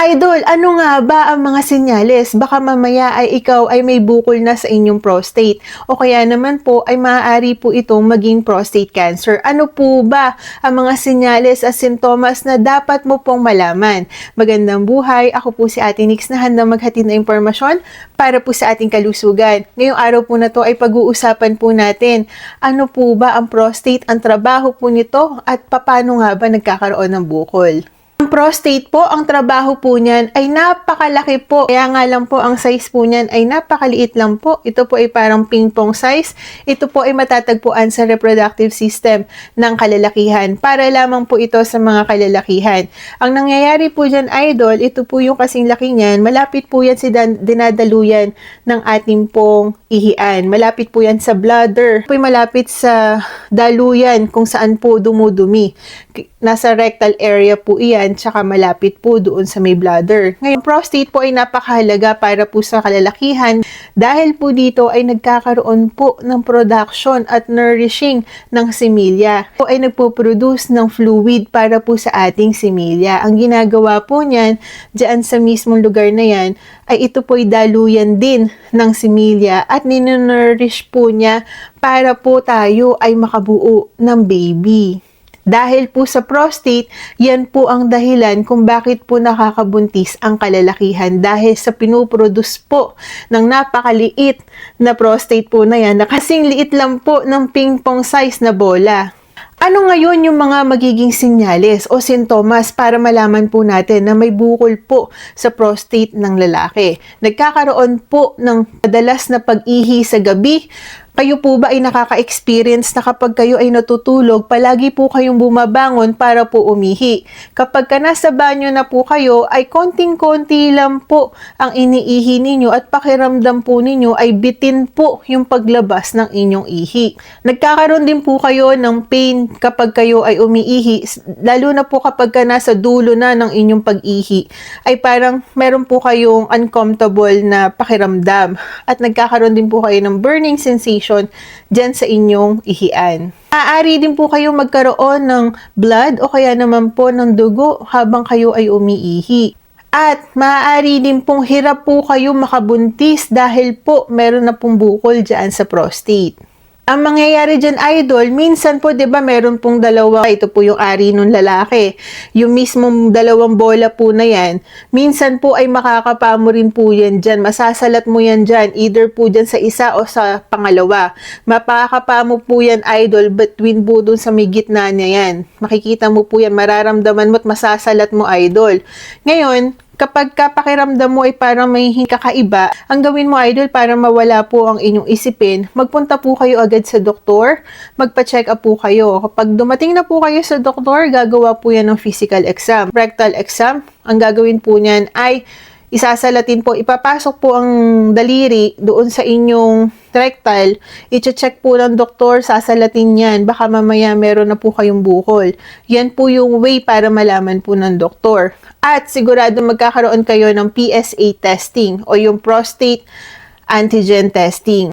Idol, ano nga ba ang mga senyales? Baka mamaya ay ikaw ay may bukol na sa inyong prostate o kaya naman po ay maaari po itong maging prostate cancer. Ano po ba ang mga senyales at sintomas na dapat mo pong malaman? Magandang buhay, ako po si Ate Nix na handang maghatid na impormasyon para po sa ating kalusugan. Ngayong araw po na to ay pag-uusapan po natin ano po ba ang prostate, ang trabaho po nito at paano nga ba nagkakaroon ng bukol. Ang prostate po, ang trabaho po niyan ay napakalaki po. Kaya nga lang po, ang size po niyan ay napakaliit lang po. Ito po ay parang ping-pong size. Ito po ay matatagpuan sa reproductive system ng kalalakihan. Para lamang po ito sa mga kalalakihan. Ang nangyayari po dyan, idol, ito po yung kasing laki niyan. Malapit po yan sa dinadaluyan ng ating pong ihian. Malapit po yan sa bladder. Po ay malapit sa daluyan kung saan po dumudumi. Nasa rectal area po iyan, tsaka malapit po doon sa may bladder. Ngayon, prostate po ay napakahalaga para po sa kalalakihan dahil po dito ay nagkakaroon po ng production at nourishing ng similya. Po ay nagpo-produce ng fluid para po sa ating similya. Ang ginagawa po niyan, dyan sa mismong lugar na yan, ay ito po ay daluyan din ng similya at ninonourish po niya para po tayo ay makabuo ng baby. Dahil po sa prostate, yan po ang dahilan kung bakit po nakakabuntis ang kalalakihan dahil sa pinuproduce po ng napakaliit na prostate po na yan na kasing liit lang po ng ping-pong size na bola. Ano ngayon yung mga magiging senyales o sintomas para malaman po natin na may bukol po sa prostate ng lalaki? Nagkakaroon po ng madalas na pag-ihi sa gabi. Kayo po ba ay nakaka-experience na kapag kayo ay natutulog, palagi po kayong bumabangon para po umihi? Kapag ka nasa banyo na po kayo, ay konting-konti lang po ang iniihi ninyo at pakiramdam po ninyo ay bitin po yung paglabas ng inyong ihi. Nagkakaroon din po kayo ng pain kapag kayo ay umiihi, lalo na po kapag ka nasa dulo na ng inyong pag-ihi, ay parang meron po kayong uncomfortable na pakiramdam at nagkakaroon din po kayo ng burning sensation dyan sa inyong ihian. Maaari din po kayong magkaroon ng blood o kaya naman po ng dugo habang kayo ay umiihi. At maaari din pong hirap po kayo makabuntis dahil po meron na pong bukol dyan sa prostate. Ang mangyayari dyan, idol, minsan po, di ba, meron pong dalawa, ito po yung ari ng lalaki. Yung mismong dalawang bola po na yan, minsan po ay makakapamo rin po yan dyan. Masasalat mo yan dyan, either po dyan sa isa o sa pangalawa. Mapakapamo po yan, idol, between po dun sa may gitna niya yan. Makikita mo po yan, mararamdaman mo at masasalat mo, idol. Ngayon, kapag pakiramdam mo ay parang may kakaiba, ang gawin mo, idol, para mawala po ang inyong isipin, magpunta po kayo agad sa doktor, magpa-check up po kayo. Kapag dumating na po kayo sa doktor, gagawa po yan ng physical exam. Rectal exam, ang gagawin po niyan ay isasalatin po, ipapasok po ang daliri doon sa inyong rectal, i-check po ng doktor, sasalatin yan, baka mamaya meron na po kayong bukol. Yan po yung way para malaman po ng doktor. At sigurado magkakaroon kayo ng PSA testing o yung prostate antigen testing.